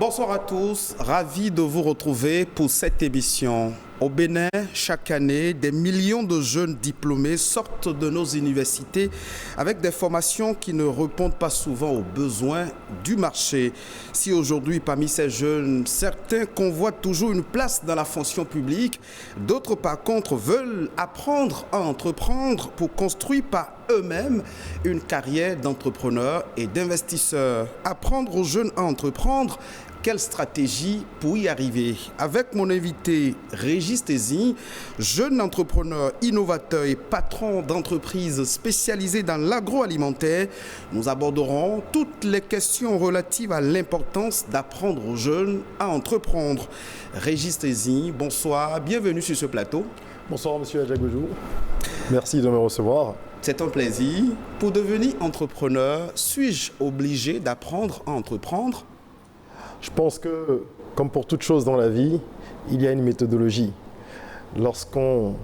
Bonsoir à tous, ravi de vous retrouver pour cette émission. Au Bénin, chaque année, des millions de jeunes diplômés sortent de nos universités avec des formations qui ne répondent pas souvent aux besoins du marché. Si aujourd'hui, parmi ces jeunes, certains convoitent toujours une place dans la fonction publique, d'autres par contre veulent apprendre à entreprendre pour construire par eux-mêmes une carrière d'entrepreneur et d'investisseur. Apprendre aux jeunes à entreprendre, quelle stratégie pour y arriver? Avec mon invité Régis Tézy, jeune entrepreneur, innovateur et patron d'entreprise spécialisée dans l'agroalimentaire, nous aborderons toutes les questions relatives à l'importance d'apprendre aux jeunes à entreprendre. Régis Tézy, bonsoir, bienvenue sur ce plateau. Bonsoir Monsieur Adjagoujou, merci de me recevoir. C'est un plaisir. Pour devenir entrepreneur, suis-je obligé d'apprendre à entreprendre? Je pense que, comme pour toute chose dans la vie, il y a une méthodologie. Lorsqu'on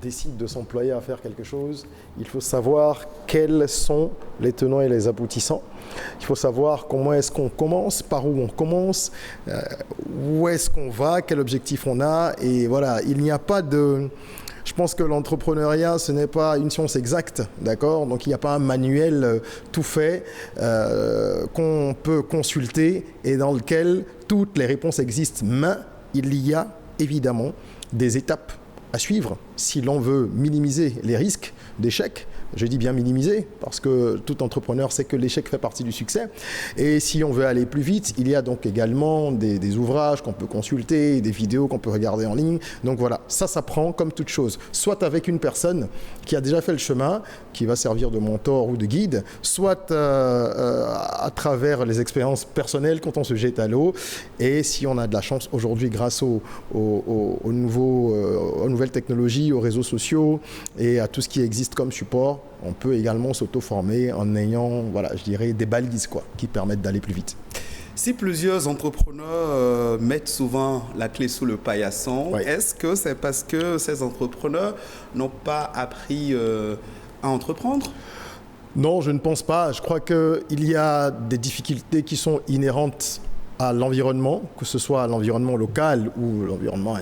décide de s'employer à faire quelque chose, il faut savoir quels sont les tenants et les aboutissants. Il faut savoir comment est-ce qu'on commence, par où on commence, où est-ce qu'on va, quel objectif on a. Et voilà, il n'y a pas de... Je pense que l'entrepreneuriat, ce n'est pas une science exacte, d'accord? Donc, il n'y a pas un manuel tout fait qu'on peut consulter et dans lequel toutes les réponses existent. Mais il y a évidemment des étapes à suivre si l'on veut minimiser les risques d'échec. Je dis bien minimiser parce que tout entrepreneur sait que l'échec fait partie du succès. Et si on veut aller plus vite, il y a donc également des ouvrages qu'on peut consulter, des vidéos qu'on peut regarder en ligne. Donc voilà, ça s'apprend comme toute chose. Soit avec une personne qui a déjà fait le chemin, qui va servir de mentor ou de guide, soit à travers les expériences personnelles quand on se jette à l'eau. Et si on a de la chance aujourd'hui grâce aux nouvelles technologies, aux réseaux sociaux et à tout ce qui existe comme support, on peut également s'auto-former en ayant, voilà, je dirais, des balises qui permettent d'aller plus vite. Si plusieurs entrepreneurs mettent souvent la clé sous le paillasson, oui. Est-ce que c'est parce que ces entrepreneurs n'ont pas appris à entreprendre? Non, je ne pense pas. Je crois qu'il y a des difficultés qui sont inhérentes à l'environnement, que ce soit l'environnement local ou l'environnement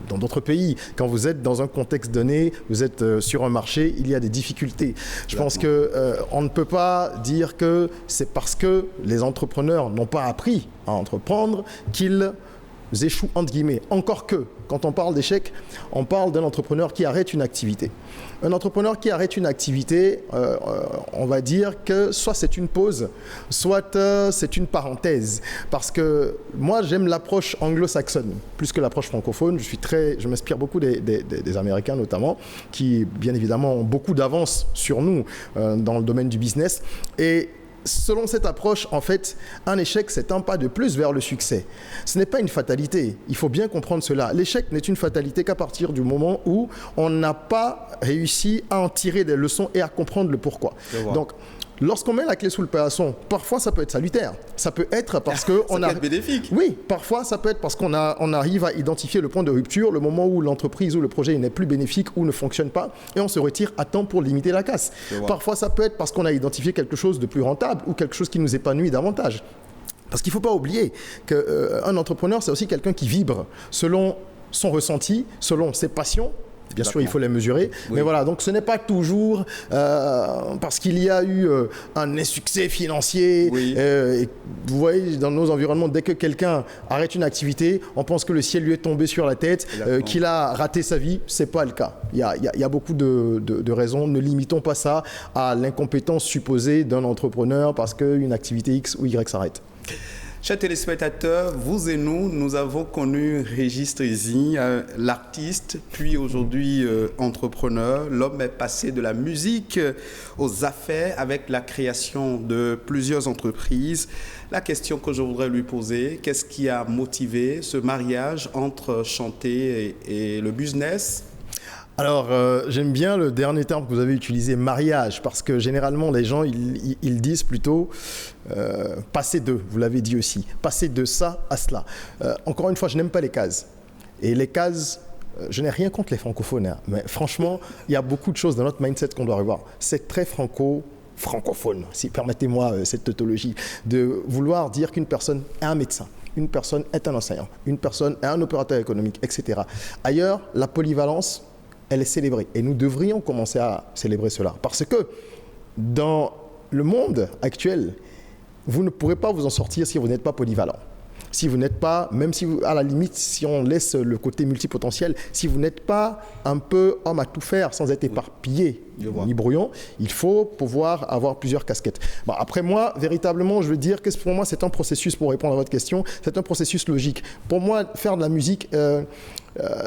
dans d'autres pays. Quand vous êtes dans un contexte donné, vous êtes sur un marché, il y a des difficultés. Je pense qu'on ne peut pas dire que c'est parce que les entrepreneurs n'ont pas appris à entreprendre qu'ils échouent, entre guillemets. Encore que, quand on parle d'échec, on parle d'un entrepreneur qui arrête une activité. Un entrepreneur qui arrête une activité, on va dire que soit c'est une pause, soit c'est une parenthèse. Parce que moi, j'aime l'approche anglo-saxonne, plus que l'approche francophone. Je m'inspire beaucoup des Américains notamment, qui bien évidemment ont beaucoup d'avance sur nous dans le domaine du business. Et selon cette approche, en fait, un échec, c'est un pas de plus vers le succès. Ce n'est pas une fatalité. Il faut bien comprendre cela. L'échec n'est une fatalité qu'à partir du moment où on n'a pas réussi à en tirer des leçons et à comprendre le pourquoi. Donc, lorsqu'on met la clé sous le paillasson, parfois ça peut être salutaire. Ça peut être parce que ça peut être bénéfique. Oui, parfois ça peut être parce qu'on arrive à identifier le point de rupture, le moment où l'entreprise ou le projet n'est plus bénéfique ou ne fonctionne pas, et on se retire à temps pour limiter la casse. Parfois ça peut être parce qu'on a identifié quelque chose de plus rentable ou quelque chose qui nous épanouit davantage. Parce qu'il ne faut pas oublier qu'un entrepreneur, c'est aussi quelqu'un qui vibre selon son ressenti, selon ses passions. Bien sûr, il faut les mesurer. Oui. Mais voilà, donc ce n'est pas toujours parce qu'il y a eu un insuccès financier. Oui. Et vous voyez, dans nos environnements, dès que quelqu'un arrête une activité, on pense que le ciel lui est tombé sur la tête, qu'il a raté sa vie. Ce n'est pas le cas. Il y a beaucoup de raisons. Ne limitons pas ça à l'incompétence supposée d'un entrepreneur parce qu'une activité X ou Y s'arrête. Chers téléspectateurs, vous et nous avons connu Régis Tézy, l'artiste, puis aujourd'hui entrepreneur. L'homme est passé de la musique aux affaires avec la création de plusieurs entreprises. La question que je voudrais lui poser, qu'est-ce qui a motivé ce mariage entre chanter et le business ? Alors, j'aime bien le dernier terme que vous avez utilisé, mariage, parce que généralement, les gens, ils disent plutôt passer de, vous l'avez dit aussi, passer de ça à cela. Encore une fois, je n'aime pas les cases. Et les cases, je n'ai rien contre les francophones, hein, mais franchement, il y a beaucoup de choses dans notre mindset qu'on doit revoir. C'est très francophone, si permettez-moi cette tautologie, de vouloir dire qu'une personne est un médecin. une personne est un enseignant, une personne est un opérateur économique, etc. Ailleurs, la polyvalence, elle est célébrée. Et nous devrions commencer à célébrer cela. Parce que dans le monde actuel, vous ne pourrez pas vous en sortir si vous n'êtes pas polyvalent. Si vous n'êtes pas, même si vous, à la limite, si on laisse le côté multipotentiel, si vous n'êtes pas un peu homme à tout faire sans être éparpillé ni brouillon, il faut pouvoir avoir plusieurs casquettes. Bon, après moi, véritablement, je veux dire que pour moi, c'est un processus, pour répondre à votre question, c'est un processus logique. Pour moi, faire de la musique,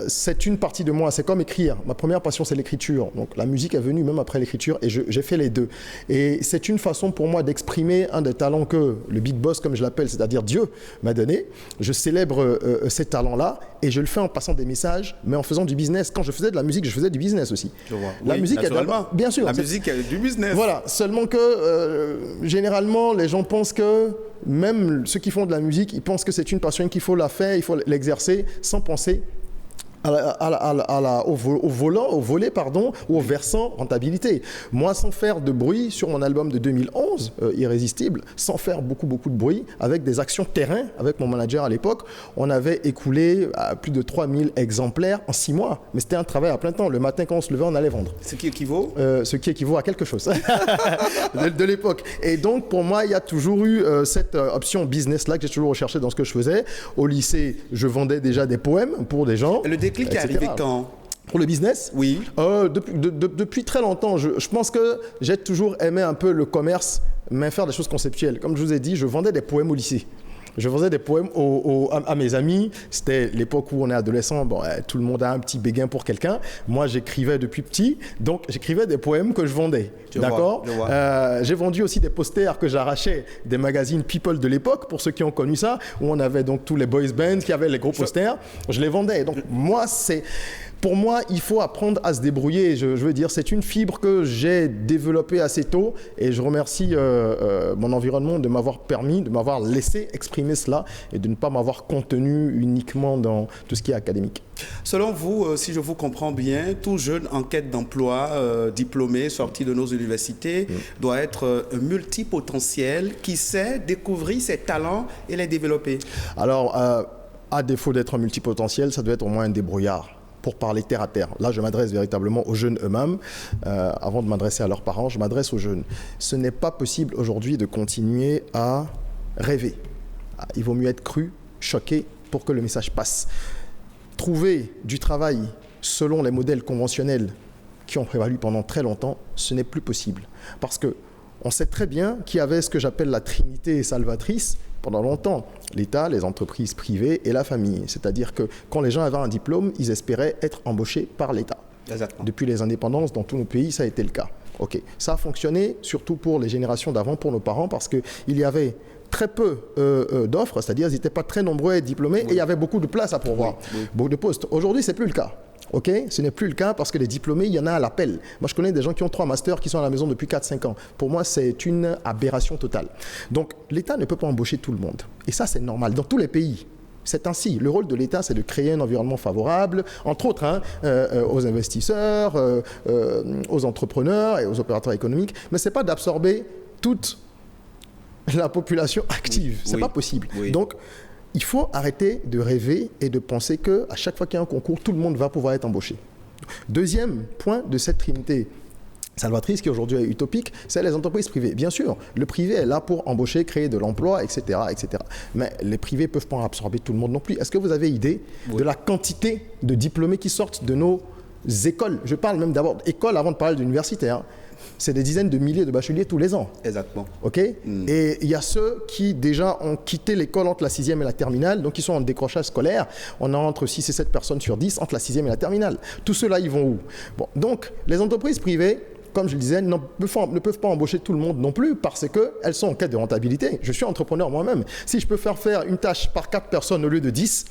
c'est une partie de moi, c'est comme écrire. Ma première passion, c'est l'écriture. Donc la musique est venue même après l'écriture et j'ai fait les deux. Et c'est une façon pour moi d'exprimer un des talents que le big boss, comme je l'appelle, c'est-à-dire Dieu, m'a donné. Je célèbre ces talents-là et je le fais en passant des messages, mais en faisant du business. Quand je faisais de la musique, je faisais du business aussi. La musique est bien sûr. La musique est du business. Voilà, seulement que généralement, les gens pensent que même ceux qui font de la musique, ils pensent que c'est une passion qu'il faut la faire, il faut l'exercer sans penser au volet, ou au versant rentabilité. Moi, sans faire de bruit sur mon album de 2011, Irrésistible, sans faire beaucoup de bruit, avec des actions terrain, avec mon manager à l'époque, on avait écoulé plus de 3000 exemplaires en 6 mois. Mais c'était un travail à plein temps. Le matin, quand on se levait, on allait vendre. Ce qui équivaut à quelque chose de l'époque. Et donc, pour moi, il y a toujours eu cette option business-là que j'ai toujours recherché dans ce que je faisais. Au lycée, je vendais déjà des poèmes pour des gens. Le déclic est arrivé quand ? Pour le business ? Oui. Depuis très longtemps. Je pense que j'ai toujours aimé un peu le commerce, mais faire des choses conceptuelles. Comme je vous ai dit, je vendais des poèmes au lycée. Je faisais des poèmes à mes amis. C'était l'époque où on est adolescent. Bon, tout le monde a un petit béguin pour quelqu'un. Moi, j'écrivais depuis petit. Donc, j'écrivais des poèmes que je vendais. D'accord ? J'ai vendu aussi des posters que j'arrachais des magazines People de l'époque, pour ceux qui ont connu ça, où on avait donc tous les boys bands qui avaient les gros posters. Je les vendais. Donc, pour moi, il faut apprendre à se débrouiller. Je veux dire, c'est une fibre que j'ai développée assez tôt et je remercie mon environnement de m'avoir permis, de m'avoir laissé exprimer cela et de ne pas m'avoir contenu uniquement dans tout ce qui est académique. Selon vous, si je vous comprends bien, tout jeune en quête d'emploi, diplômé, sorti de nos universités, doit être multipotentiel, qui sait découvrir ses talents et les développer. Alors, à défaut d'être un multipotentiel, ça doit être au moins un débrouillard. Pour parler terre à terre. Là, je m'adresse véritablement aux jeunes eux-mêmes. Avant de m'adresser à leurs parents, je m'adresse aux jeunes. Ce n'est pas possible aujourd'hui de continuer à rêver. Il vaut mieux être cru, choqué, pour que le message passe. Trouver du travail selon les modèles conventionnels qui ont prévalu pendant très longtemps, ce n'est plus possible. Parce qu'on sait très bien qu'il y avait ce que j'appelle la trinité salvatrice pendant longtemps. L'État, les entreprises privées et la famille. C'est-à-dire que quand les gens avaient un diplôme, ils espéraient être embauchés par l'État. Exactement. Depuis les indépendances, dans tous nos pays, ça a été le cas. Ok. Ça a fonctionné surtout pour les générations d'avant, pour nos parents, parce qu'il y avait très peu d'offres, c'est-à-dire qu'ils n'étaient pas très nombreux à être diplômés et il y avait beaucoup de places à pourvoir, beaucoup de postes. Aujourd'hui, ce n'est plus le cas. Ok, ce n'est plus le cas parce que les diplômés, il y en a à l'appel. Moi, je connais des gens qui ont 3 masters qui sont à la maison depuis 4-5 ans. Pour moi, c'est une aberration totale. Donc, l'État ne peut pas embaucher tout le monde. Et ça, c'est normal. Dans tous les pays, c'est ainsi. Le rôle de l'État, c'est de créer un environnement favorable, entre autres, aux investisseurs, aux entrepreneurs et aux opérateurs économiques. Mais ce n'est pas d'absorber toute la population active. Ce n'est pas possible. Donc, il faut arrêter de rêver et de penser qu'à chaque fois qu'il y a un concours, tout le monde va pouvoir être embauché. Deuxième point de cette trinité salvatrice qui aujourd'hui est utopique, c'est les entreprises privées. Bien sûr, le privé est là pour embaucher, créer de l'emploi, etc., etc. Mais les privés ne peuvent pas absorber tout le monde non plus. Est-ce que vous avez idée de la quantité de diplômés qui sortent de nos écoles ? Je parle même d'abord d'écoles avant de parler d'université. C'est des dizaines de milliers de bacheliers tous les ans. Exactement. OK ? Et il y a ceux qui déjà ont quitté l'école entre la 6e et la terminale, donc ils sont en décrochage scolaire. On a entre 6 et 7 personnes sur 10 entre la 6e et la terminale. Tous ceux-là, ils vont où ? Bon, donc, les entreprises privées, comme je le disais, ne peuvent pas embaucher tout le monde non plus parce qu'elles sont en quête de rentabilité. Je suis entrepreneur moi-même. Si je peux faire une tâche par 4 personnes au lieu de 10,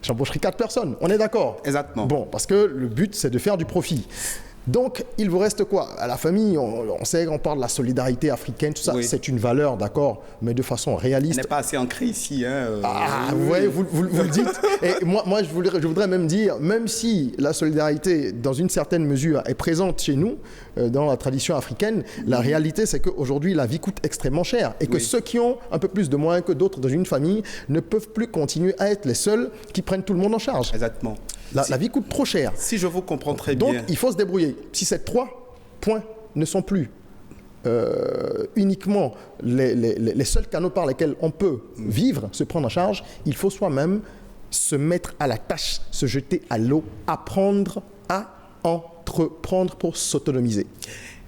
j'embaucherai 4 personnes. On est d'accord ? Exactement. Bon, parce que le but, c'est de faire du profit. Donc, il vous reste quoi? À la famille, on sait qu'on parle de la solidarité africaine, tout ça, Oui. c'est une valeur, d'accord, mais de façon On réaliste. n'est pas assez ancré ici. Hein, Vous voyez, vous le dites. Et moi je voudrais même dire, même si la solidarité, dans une certaine mesure, est présente chez nous, dans la tradition africaine, la réalité, c'est qu'aujourd'hui, la vie coûte extrêmement cher. Et que Oui. ceux qui ont un peu plus de moyens que d'autres dans une famille ne peuvent plus continuer à être les seuls qui prennent tout le monde en charge. Exactement. La vie coûte trop cher. Si je vous comprends très Donc, bien. il faut se débrouiller. Si ces 3 points ne sont plus uniquement les seuls canaux par lesquels on peut vivre, se prendre en charge, il faut soi-même se mettre à la tâche, se jeter à l'eau, apprendre à entreprendre pour s'autonomiser.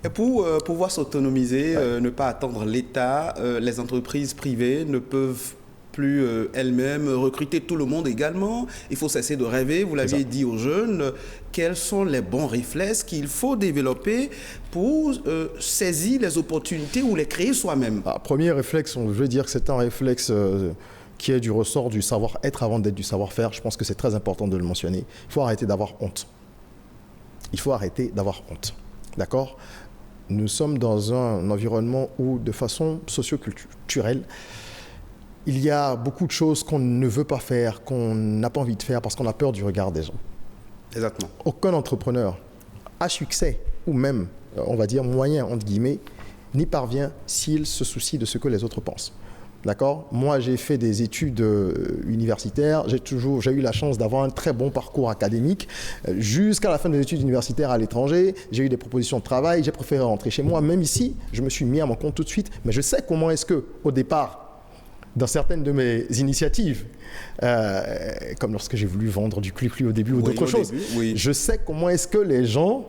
Et pour pouvoir s'autonomiser, ne pas attendre l'État, les entreprises privées ne peuvent plus elles-mêmes recruter tout le monde également. Il faut cesser de rêver. Vous l'aviez dit aux jeunes, quels sont les bons réflexes qu'il faut développer pour saisir les opportunités ou les créer soi-même? Premier réflexe, je veux dire que c'est un réflexe qui est du ressort du savoir-être avant d'être du savoir-faire. Je pense que c'est très important de le mentionner. Il faut arrêter d'avoir honte. Il faut arrêter d'avoir honte. D'accord? Nous sommes dans un environnement où, de façon socio-culturelle, il y a beaucoup de choses qu'on ne veut pas faire, qu'on n'a pas envie de faire parce qu'on a peur du regard des gens. Exactement. Aucun entrepreneur à succès, ou même, on va dire, moyen, entre guillemets, n'y parvient s'il se soucie de ce que les autres pensent. D'accord? Moi, j'ai fait des études universitaires. J'ai eu la chance d'avoir un très bon parcours académique. Jusqu'à la fin des études universitaires à l'étranger, j'ai eu des propositions de travail. J'ai préféré rentrer chez moi. Même ici, je me suis mis à mon compte tout de suite. Mais je sais comment est-ce que, au départ, dans certaines de mes initiatives, comme lorsque j'ai voulu vendre du clip au début ou d'autres choses, je sais comment est-ce que les gens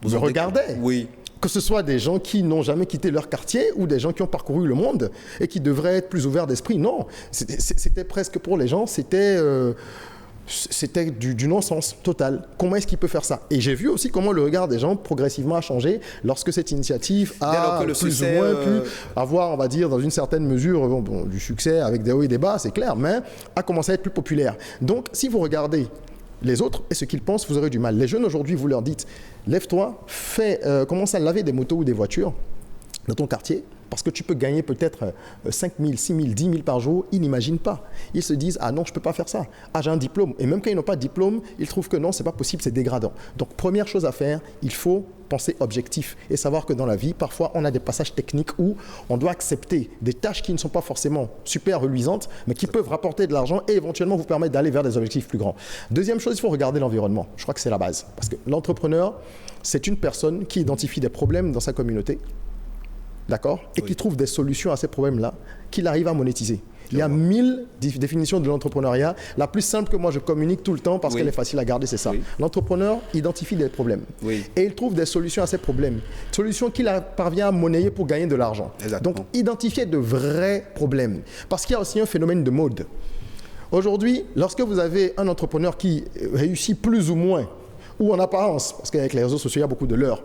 me regardaient. Oui. Que ce soit des gens qui n'ont jamais quitté leur quartier ou des gens qui ont parcouru le monde et qui devraient être plus ouverts d'esprit. Non, c'était presque pour les gens, c'était du non-sens total. Comment est-ce qu'il peut faire ça? Et j'ai vu aussi comment le regard des gens progressivement a changé lorsque cette initiative a plus ou moins pu avoir, on va dire, dans une certaine mesure, du succès avec des hauts et des bas, c'est clair, mais a commencé à être plus populaire. Donc, si vous regardez les autres et ce qu'ils pensent, vous aurez du mal. Les jeunes aujourd'hui, vous leur dites, lève-toi, commence à laver des motos ou des voitures dans ton quartier, parce que tu peux gagner peut-être 5 000, 6 000, 10 000 par jour, ils n'imaginent pas. Ils se disent, ah non, je ne peux pas faire ça. Ah, j'ai un diplôme. Et même quand ils n'ont pas de diplôme, ils trouvent que non, ce n'est pas possible, c'est dégradant. Donc, première chose à faire, il faut penser objectif et savoir que dans la vie, parfois, on a des passages techniques où on doit accepter des tâches qui ne sont pas forcément super reluisantes, mais qui peuvent rapporter de l'argent et éventuellement vous permettre d'aller vers des objectifs plus grands. Deuxième chose, il faut regarder l'environnement. Je crois que c'est la base. Parce que l'entrepreneur, c'est une personne qui identifie des problèmes dans sa communauté, d'accord, et qui trouve des solutions à ces problèmes-là, qu'il arrive à monétiser. Il y a 1000 définitions de l'entrepreneuriat. La plus simple que moi je communique tout le temps parce qu'elle est facile à garder, c'est ça. L'entrepreneur identifie des problèmes et il trouve des solutions à ces problèmes. Solutions qu'il parvient à monnayer pour gagner de l'argent. Donc, identifier de vrais problèmes. Parce qu'il y a aussi un phénomène de mode. Aujourd'hui, lorsque vous avez un entrepreneur qui réussit plus ou moins, ou en apparence, parce qu'avec les réseaux sociaux, il y a beaucoup de leurres,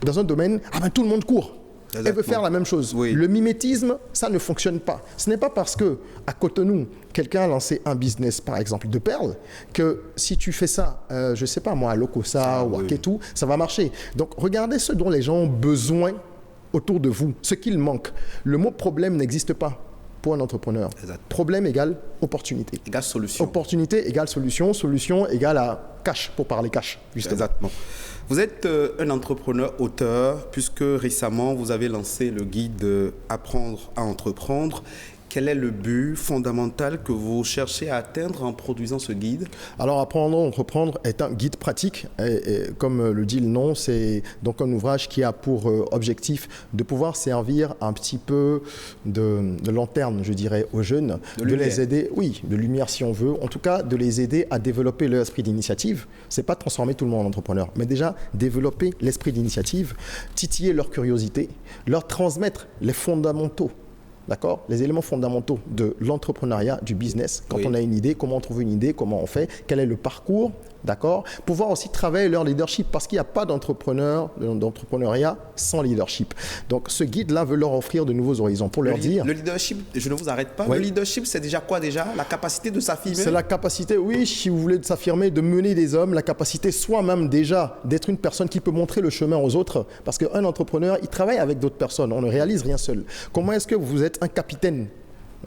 dans un domaine, tout le monde court. Elle veut faire la même chose. Le mimétisme, ça ne fonctionne pas. Ce n'est pas parce que à Cotonou, quelqu'un a lancé un business, par exemple, de perles, que si tu fais ça, je ne sais pas moi, à Lokossa ou à Ketou, ça va marcher. Donc, regardez ce dont les gens ont besoin autour de vous, ce qu'il manque. Le mot problème n'existe pas pour un entrepreneur. Problème égale opportunité. Égale solution. Opportunité égale solution. Solution égale à cash, pour parler cash. Justement. Exactement. Vous êtes un entrepreneur auteur, puisque récemment, vous avez lancé le guide Apprendre à entreprendre. Quel est le but fondamental que vous cherchez à atteindre en produisant ce guide? Alors, Apprendre à entreprendre est un guide pratique. Et comme le dit le nom, c'est donc un ouvrage qui a pour objectif de pouvoir servir un petit peu de lanterne, je dirais, aux jeunes. De les aider, oui, de lumière si on veut. En tout cas, de les aider à développer leur esprit d'initiative. Ce n'est pas transformer tout le monde en entrepreneur, mais déjà développer l'esprit d'initiative, titiller leur curiosité, leur transmettre les fondamentaux d'accord, les éléments fondamentaux de l'entrepreneuriat, du business, quand on a une idée, comment on trouve une idée, comment on fait, quel est le parcours, d'accord, pouvoir aussi travailler leur leadership parce qu'il n'y a pas d'entrepreneuriat sans leadership. Donc ce guide-là veut leur offrir de nouveaux horizons pour leur dire... Le leadership, je ne vous arrête pas, le leadership c'est déjà quoi déjà? La capacité de s'affirmer? C'est la capacité, oui, si vous voulez, de s'affirmer, de mener des hommes, la capacité soi-même déjà d'être une personne qui peut montrer le chemin aux autres parce qu'un entrepreneur, il travaille avec d'autres personnes, on ne réalise rien seul. Comment est-ce que vous êtes un capitaine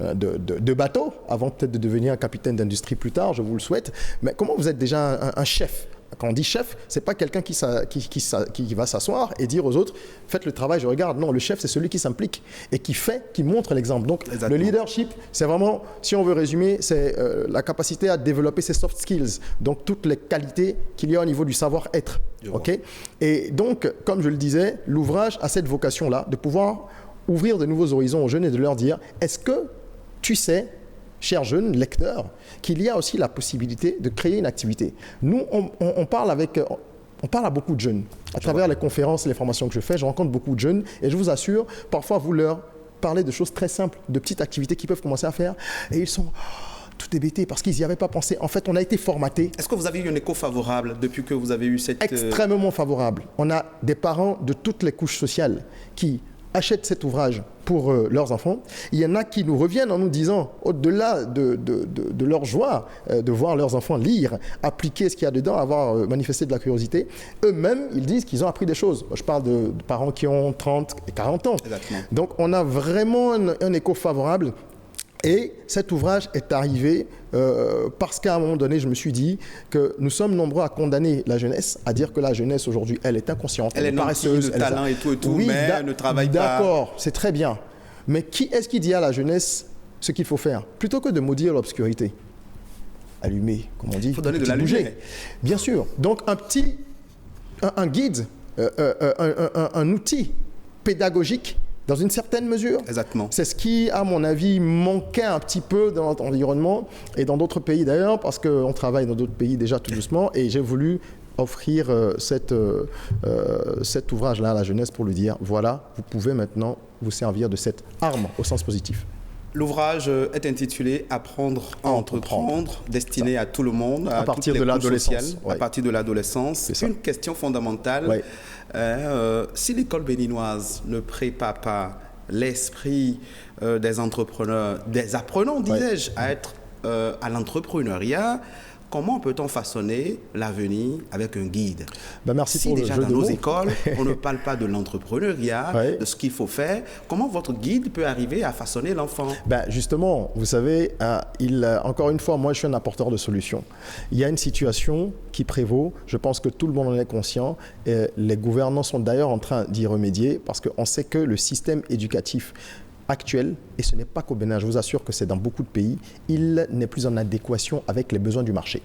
de bateau, avant peut-être de devenir un capitaine d'industrie plus tard, je vous le souhaite, mais comment vous êtes déjà un chef? Quand on dit chef, c'est pas quelqu'un qui va s'asseoir et dire aux autres « faites le travail, je regarde ». Non, le chef, c'est celui qui s'implique et qui fait, qui montre l'exemple. Donc, le leadership, c'est vraiment, si on veut résumer, c'est la capacité à développer ses soft skills, donc toutes les qualités qu'il y a au niveau du savoir-être. Okay? Et donc, comme je le disais, l'ouvrage a cette vocation-là de pouvoir ouvrir de nouveaux horizons aux jeunes et de leur dire « est-ce que tu sais, chers jeunes lecteurs, qu'il y a aussi la possibilité de créer une activité ?» Nous, on parle à beaucoup de jeunes. À travers les conférences et les formations que je fais, je rencontre beaucoup de jeunes et je vous assure, parfois vous leur parlez de choses très simples, de petites activités qu'ils peuvent commencer à faire et ils sont tout hébétés parce qu'ils n'y avaient pas pensé. En fait, on a été formatés. Est-ce que vous avez eu un écho favorable depuis que vous avez eu cette... Extrêmement favorable. On a des parents de toutes les couches sociales qui achètent cet ouvrage pour leurs enfants. Il y en a qui nous reviennent en nous disant, au-delà de leur joie de voir leurs enfants lire, appliquer ce qu'il y a dedans, avoir manifesté de la curiosité, eux-mêmes, ils disent qu'ils ont appris des choses. Je parle de parents qui ont 30 et 40 ans. Exactement. Donc, on a vraiment un écho favorable. Et cet ouvrage est arrivé parce qu'à un moment donné, je me suis dit que nous sommes nombreux à condamner la jeunesse, à dire que la jeunesse aujourd'hui, elle est inconsciente, elle est paresseuse, de talent et tout, oui, mais elle ne travaille pas. D'accord, c'est très bien. Mais qui est-ce qui dit à la jeunesse ce qu'il faut faire? Plutôt que de maudire l'obscurité, allumer, comme on dit, il faut donner de la lumière. Bien sûr. Donc un guide, un outil pédagogique, dans une certaine mesure. Exactement. C'est ce qui, à mon avis, manquait un petit peu dans notre environnement et dans d'autres pays d'ailleurs, parce qu'on travaille dans d'autres pays déjà tout doucement, et j'ai voulu offrir cet ouvrage-là à la jeunesse pour lui dire, voilà, vous pouvez maintenant vous servir de cette arme au sens positif. L'ouvrage est intitulé « Apprendre à entreprendre », destiné à tout le monde, à partir de l'adolescence. À partir de l'adolescence. C'est une question fondamentale. Si l'école béninoise ne prépare pas l'esprit des entrepreneurs, des apprenants, disais-je, à être à l'entrepreneuriat, comment peut-on façonner l'avenir avec un guide? Merci si pour déjà le jeu dans de nos mots. écoles, on ne parle pas de l'entrepreneuriat, de ce qu'il faut faire, comment votre guide peut arriver à façonner l'enfant? Justement, vous savez, encore une fois, moi je suis un apporteur de solutions. Il y a une situation qui prévaut, je pense que tout le monde en est conscient, et les gouvernants sont d'ailleurs en train d'y remédier parce qu'on sait que le système éducatif actuel, et ce n'est pas qu'au Bénin, je vous assure que c'est dans beaucoup de pays, il n'est plus en adéquation avec les besoins du marché.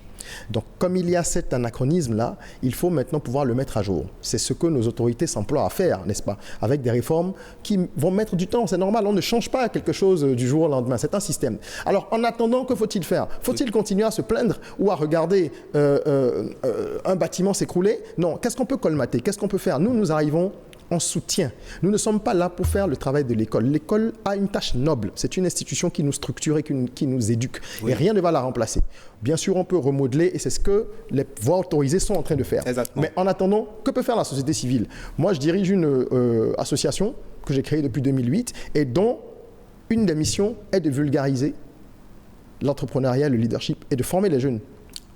Donc, comme il y a cet anachronisme-là, il faut maintenant pouvoir le mettre à jour. C'est ce que nos autorités s'emploient à faire, n'est-ce pas? Avec des réformes qui vont mettre du temps, c'est normal, on ne change pas quelque chose du jour au lendemain, c'est un système. Alors, en attendant, que faut-il faire? Faut-il continuer à se plaindre ou à regarder un bâtiment s'écrouler? Non, qu'est-ce qu'on peut colmater? Qu'est-ce qu'on peut faire? Nous arrivons en soutien. Nous ne sommes pas là pour faire le travail de l'école. L'école a une tâche noble. C'est une institution qui nous structure et qui nous éduque. Oui. Et rien ne va la remplacer. Bien sûr, on peut remodeler et c'est ce que les voies autorisées sont en train de faire. Exactement. Mais en attendant, que peut faire la société civile? Moi, je dirige une association que j'ai créée depuis 2008 et dont une des missions est de vulgariser l'entrepreneuriat, le leadership et de former les jeunes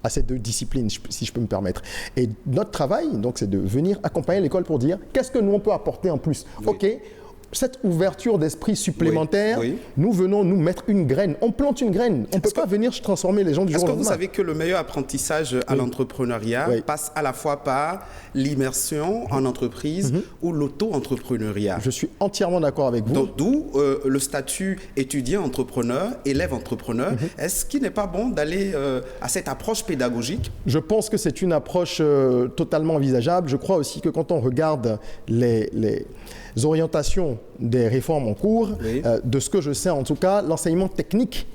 à ces deux disciplines, si je peux me permettre. Et notre travail, donc, c'est de venir accompagner l'école pour dire qu'est-ce que nous, on peut apporter en plus. Oui. OK, cette ouverture d'esprit supplémentaire, nous venons nous mettre une graine. On plante une graine. On ne peut pas venir transformer les gens du jour au lendemain. Est-ce que vous savez que le meilleur apprentissage à l'entrepreneuriat passe à la fois par l'immersion en entreprise ou l'auto-entrepreneuriat? Je suis entièrement d'accord avec vous. D'où le statut étudiant-entrepreneur, élève-entrepreneur. Est-ce qu'il n'est pas bon d'aller à cette approche pédagogique? Je pense que c'est une approche totalement envisageable. Je crois aussi que quand on regarde les orientations des réformes en cours, de ce que je sais en tout cas, l'enseignement technique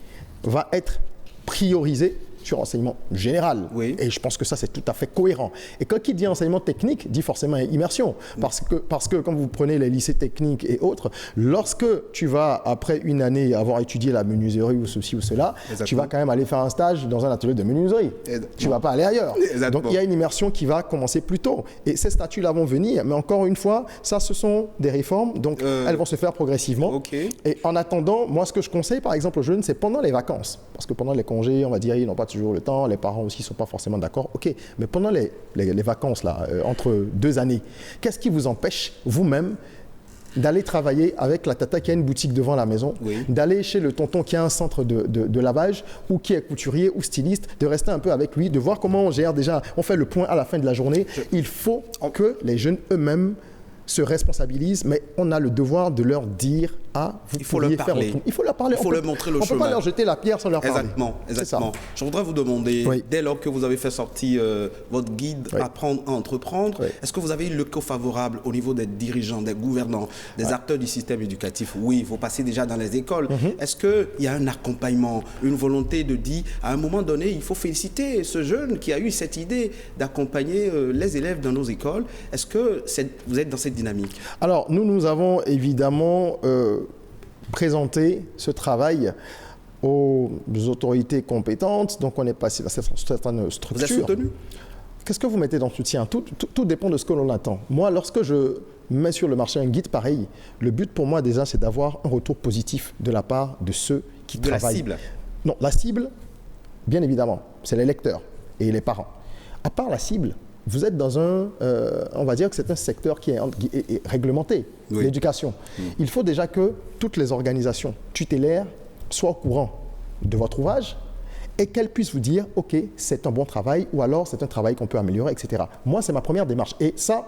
va être priorisé sur enseignement général. Oui. Et je pense que ça, c'est tout à fait cohérent. Et quand il dit enseignement technique, dit forcément immersion. Parce que quand vous prenez les lycées techniques et autres, lorsque tu vas, après une année, avoir étudié la menuiserie ou ceci ou cela, tu vas quand même aller faire un stage dans un atelier de menuiserie. Tu ne vas pas aller ailleurs. Exactement. Donc, il y a une immersion qui va commencer plus tôt. Et ces statuts-là vont venir. Mais encore une fois, ça, ce sont des réformes. Donc, elles vont se faire progressivement. Okay. Et en attendant, moi, ce que je conseille, par exemple, aux jeunes, c'est pendant les vacances. Parce que pendant les congés, on va dire, ils n'ont pas toujours le temps. Les parents aussi ne sont pas forcément d'accord. OK. Mais pendant les vacances, là, entre 2 années, qu'est-ce qui vous empêche, vous-même, d'aller travailler avec la tata qui a une boutique devant la maison, d'aller chez le tonton qui a un centre de lavage ou qui est couturier ou styliste, de rester un peu avec lui, de voir comment on gère déjà, on fait le point à la fin de la journée. Il faut que les jeunes eux-mêmes se responsabilisent, mais on a le devoir de leur dire vous pourriez faire autrement. Il faut leur parler. Il faut leur montrer le chemin. On ne peut pas leur jeter la pierre sans leur parler. Exactement. Je voudrais vous demander, dès lors que vous avez fait sortir votre guide Apprendre à entreprendre, est-ce que vous avez eu l'écho favorable au niveau des dirigeants, des gouvernants, des acteurs du système éducatif? Oui, vous passez déjà dans les écoles. Est-ce qu'il y a un accompagnement, une volonté de dire, à un moment donné, il faut féliciter ce jeune qui a eu cette idée d'accompagner les élèves dans nos écoles? Est-ce que vous êtes dans cette dynamique? Alors, nous avons évidemment présenter ce travail aux autorités compétentes. Donc, on est passé dans certaines structures. Vous êtes soutenu? Qu'est-ce que vous mettez dans le soutien? Tout dépend de ce que l'on attend. Moi, lorsque je mets sur le marché un guide pareil, le but pour moi, déjà, c'est d'avoir un retour positif de la part de ceux qui travaillent. De la cible? Non, la cible, bien évidemment, c'est les lecteurs et les parents. À part la cible, vous êtes dans on va dire que c'est un secteur qui est réglementé, l'éducation. Il faut déjà que toutes les organisations tutélaires soient au courant de votre ouvrage et qu'elles puissent vous dire, OK, c'est un bon travail ou alors c'est un travail qu'on peut améliorer, etc. Moi, c'est ma première démarche. Et ça,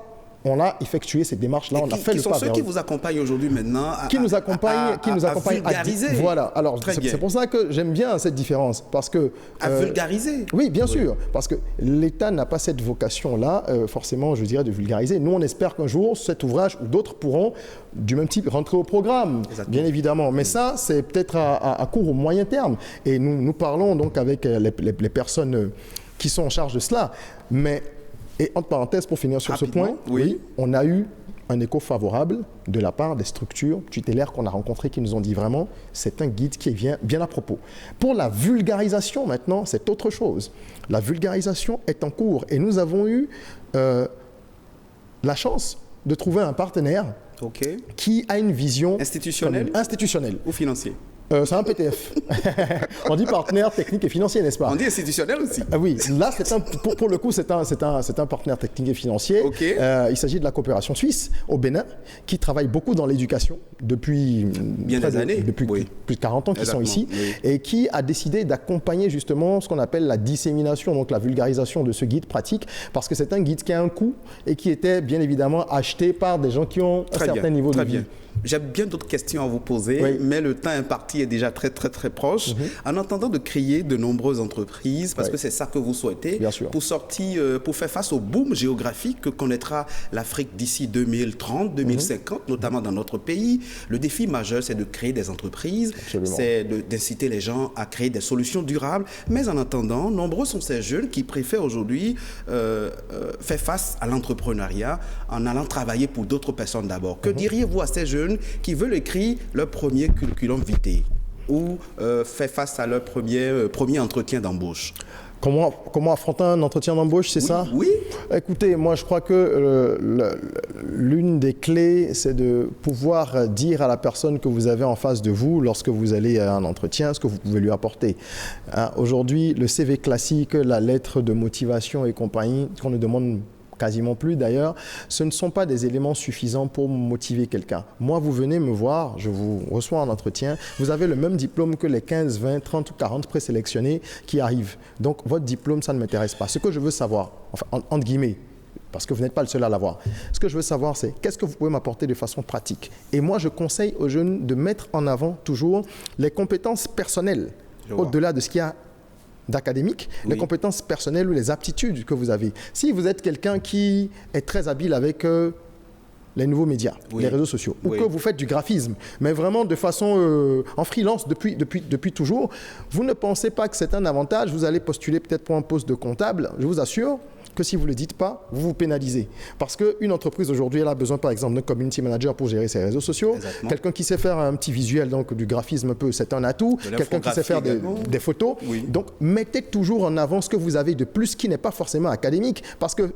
on a effectué cette démarche-là, on a fait le pas. Qui sont ceux qui vous accompagnent aujourd'hui maintenant qui nous accompagnent à vulgariser. Voilà, alors c'est pour ça que j'aime bien cette différence. Parce que, à vulgariser. Oui, bien sûr, parce que l'État n'a pas cette vocation-là, forcément, je dirais, de vulgariser. Nous, on espère qu'un jour, cet ouvrage ou d'autres pourront, du même type, rentrer au programme, bien évidemment. Mais ça, c'est peut-être à court ou moyen terme. Et nous parlons donc avec les personnes qui sont en charge de cela. Et entre parenthèses, pour finir sur ce point, on a eu un écho favorable de la part des structures tutélaires qu'on a rencontrées qui nous ont dit vraiment, c'est un guide qui est bien à propos. Pour la vulgarisation, maintenant, c'est autre chose. La vulgarisation est en cours et nous avons eu la chance de trouver un partenaire qui a une vision institutionnelle ou financière. C'est un PTF. On dit partenaire technique et financier, n'est-ce pas? On dit institutionnel aussi. Oui, là, pour le coup, c'est un partenaire technique et financier. Il s'agit de la coopération suisse au Bénin, qui travaille beaucoup dans l'éducation depuis plus de 40 ans qu'ils sont ici, et qui a décidé d'accompagner justement ce qu'on appelle la dissémination, donc la vulgarisation de ce guide pratique, parce que c'est un guide qui a un coût et qui était bien évidemment acheté par des gens qui ont un certain niveau de vie. J'ai bien d'autres questions à vous poser, mais le temps imparti est déjà très proche. En attendant de créer de nombreuses entreprises, parce que c'est ça que vous souhaitez, pour faire face au boom géographique que connaîtra l'Afrique d'ici 2030, 2050, notamment dans notre pays, le défi majeur, c'est de créer des entreprises, c'est d'inciter les gens à créer des solutions durables. Mais en attendant, nombreux sont ces jeunes qui préfèrent aujourd'hui faire face à l'entrepreneuriat en allant travailler pour d'autres personnes d'abord. Que diriez-vous à ces jeunes qui veulent écrire leur premier curriculum vitae ou faire face à leur premier entretien d'embauche? Comment affronter un entretien d'embauche, c'est ça? Oui. Écoutez, moi je crois que l'une des clés, c'est de pouvoir dire à la personne que vous avez en face de vous, lorsque vous allez à un entretien, ce que vous pouvez lui apporter. Aujourd'hui, le CV classique, la lettre de motivation et compagnie, qu'on ne demande quasiment plus d'ailleurs, ce ne sont pas des éléments suffisants pour motiver quelqu'un. Moi, vous venez me voir, je vous reçois en entretien, vous avez le même diplôme que les 15, 20, 30 ou 40 présélectionnés qui arrivent. Donc, votre diplôme, ça ne m'intéresse pas. Ce que je veux savoir, enfin, entre guillemets, parce que vous n'êtes pas le seul à l'avoir, ce que je veux savoir, c'est qu'est-ce que vous pouvez m'apporter de façon pratique. Et moi, je conseille aux jeunes de mettre en avant toujours les compétences personnelles, au-delà de ce qu'il y a d'académique, les compétences personnelles ou les aptitudes que vous avez. Si vous êtes quelqu'un qui est très habile avec les nouveaux médias, Oui. les réseaux sociaux, ou Oui. que vous faites du graphisme, mais vraiment de façon en freelance depuis toujours, vous ne pensez pas que c'est un avantage. Vous allez postuler peut-être pour un poste de comptable. Je vous assure que si vous ne le dites pas, vous vous pénalisez. Parce qu'une entreprise aujourd'hui, elle a besoin par exemple d'un community manager pour gérer ses réseaux sociaux. Exactement. Quelqu'un qui sait faire un petit visuel, donc du graphisme un peu, c'est un atout. De Quelqu'un qui sait faire l'infographie des photos. Oui. Donc mettez toujours en avant ce que vous avez de plus qui n'est pas forcément académique. Parce que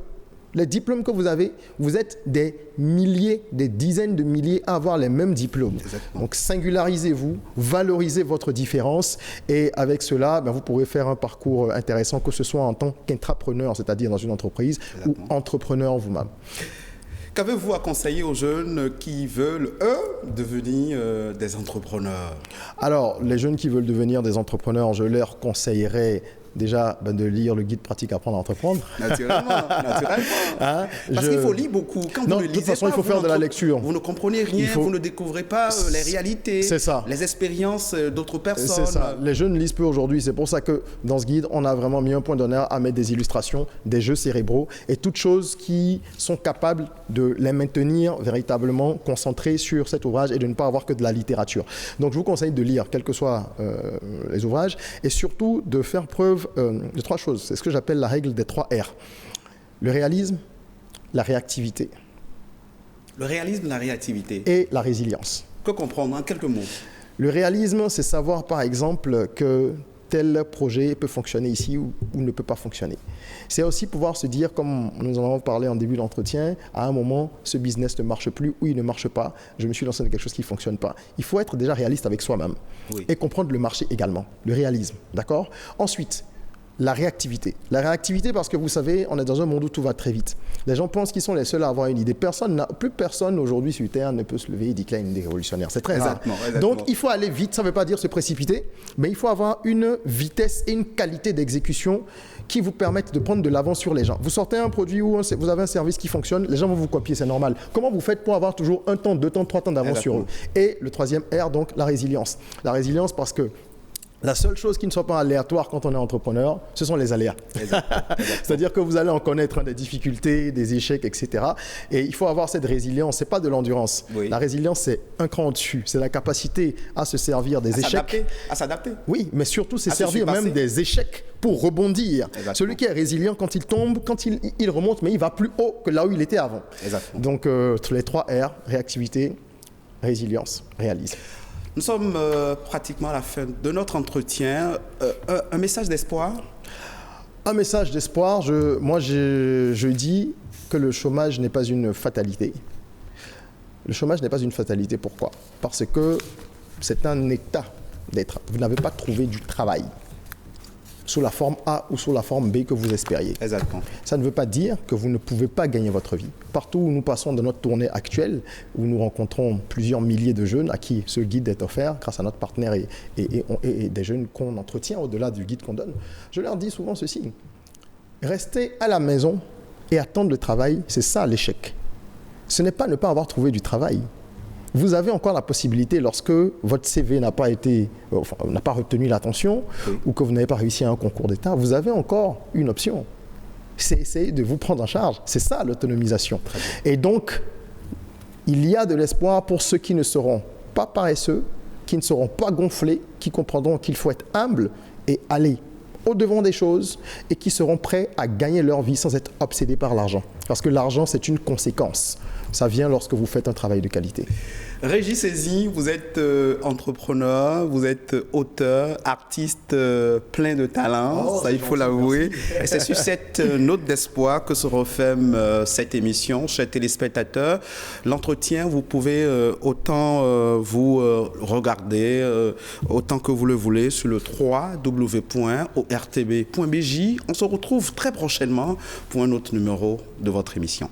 les diplômes que vous avez, vous êtes des milliers, des dizaines de milliers à avoir les mêmes diplômes. Exactement. Donc singularisez-vous, valorisez votre différence et avec cela, vous pourrez faire un parcours intéressant, que ce soit en tant qu'intrapreneur, c'est-à-dire dans une entreprise, Exactement. ou entrepreneur vous-même. Qu'avez-vous à conseiller aux jeunes qui veulent, eux, devenir des entrepreneurs? Alors, les jeunes qui veulent devenir des entrepreneurs, je leur conseillerais déjà de lire le guide pratique apprendre à entreprendre. Naturellement. Hein, Parce qu'il faut lire beaucoup. Quand Non, vous ne de lisez toute façon, pas, il faut faire de la lecture. Vous ne comprenez rien, vous ne découvrez pas les réalités, C'est ça. les expériences d'autres personnes. C'est ça. Les jeunes lisent peu aujourd'hui. C'est pour ça que dans ce guide, on a vraiment mis un point d'honneur à mettre des illustrations, des jeux cérébraux et toutes choses qui sont capables de les maintenir véritablement concentrés sur cet ouvrage et de ne pas avoir que de la littérature. Donc, je vous conseille de lire, quels que soient les ouvrages, et surtout de faire preuve de 3 choses. C'est ce que j'appelle la règle des 3 R. Le réalisme, la réactivité Le réalisme, la réactivité. et la résilience. Que comprendre en quelques mots? Le réalisme, c'est savoir par exemple que tel projet peut fonctionner ici ou ne peut pas fonctionner. C'est aussi pouvoir se dire, comme nous en avons parlé en début d'entretien, à un moment, ce business ne marche plus ou il ne marche pas, je me suis lancé dans quelque chose qui ne fonctionne pas. Il faut être déjà réaliste avec soi-même et comprendre le marché également, le réalisme, d'accord? Ensuite, la réactivité. La réactivité parce que vous savez, on est dans un monde où tout va très vite. Les gens pensent qu'ils sont les seuls à avoir une idée. Plus personne aujourd'hui sur Terre ne peut se lever et dire qu'il a une idée révolutionnaire. C'est très rare. Donc il faut aller vite, ça ne veut pas dire se précipiter, mais il faut avoir une vitesse et une qualité d'exécution qui vous permettent de prendre de l'avance sur les gens. Vous sortez un produit ou vous avez un service qui fonctionne, les gens vont vous copier, c'est normal. Comment vous faites pour avoir toujours 1 temps, 2 temps, 3 temps d'avance sur eux? Et le 3e R, donc la résilience. La résilience parce que la seule chose qui ne soit pas aléatoire quand on est entrepreneur, ce sont les aléas. C'est-à-dire que vous allez en connaître des difficultés, des échecs, etc. Et il faut avoir cette résilience. Ce n'est pas de l'endurance. Oui. La résilience, c'est un cran au-dessus. C'est la capacité à se servir des échecs. À s'adapter. Oui, mais surtout, c'est À se servir surpasser. même des échecs pour rebondir. Exactement. Celui qui est résilient, quand il tombe, quand il remonte, mais il va plus haut que là où il était avant. Exactement. Donc, les 3 R, réactivité, résilience, réalisme. Nous sommes pratiquement à la fin de notre entretien. Un message d'espoir? Un message d'espoir. Je dis que le chômage n'est pas une fatalité. Le chômage n'est pas une fatalité. Pourquoi? Parce que c'est un état d'être. Vous n'avez pas trouvé du travail sous la forme A ou sous la forme B que vous espériez. Exactement. Ça ne veut pas dire que vous ne pouvez pas gagner votre vie. Partout où nous passons dans notre tournée actuelle, où nous rencontrons plusieurs milliers de jeunes à qui ce guide est offert grâce à notre partenaire et des jeunes qu'on entretient au-delà du guide qu'on donne, je leur dis souvent ceci. Rester à la maison et attendre le travail, c'est ça l'échec. Ce n'est pas ne pas avoir trouvé du travail. Vous avez encore la possibilité, lorsque votre CV n'a pas retenu l'attention ou que vous n'avez pas réussi à un concours d'État, vous avez encore une option. C'est essayer de vous prendre en charge. C'est ça l'autonomisation. Et donc, il y a de l'espoir pour ceux qui ne seront pas paresseux, qui ne seront pas gonflés, qui comprendront qu'il faut être humble et aller au-devant des choses et qui seront prêts à gagner leur vie sans être obsédés par l'argent. Parce que l'argent, c'est une conséquence. Ça vient lorsque vous faites un travail de qualité. Régis Saisie, vous êtes entrepreneur, vous êtes auteur, artiste plein de talent, ça il faut l'avouer. Et c'est sur cette note d'espoir que se referme cette émission, chers téléspectateurs. L'entretien, vous pouvez autant vous regarder, autant que vous le voulez, sur le www.ortb.bj. On se retrouve très prochainement pour un autre numéro de votre émission.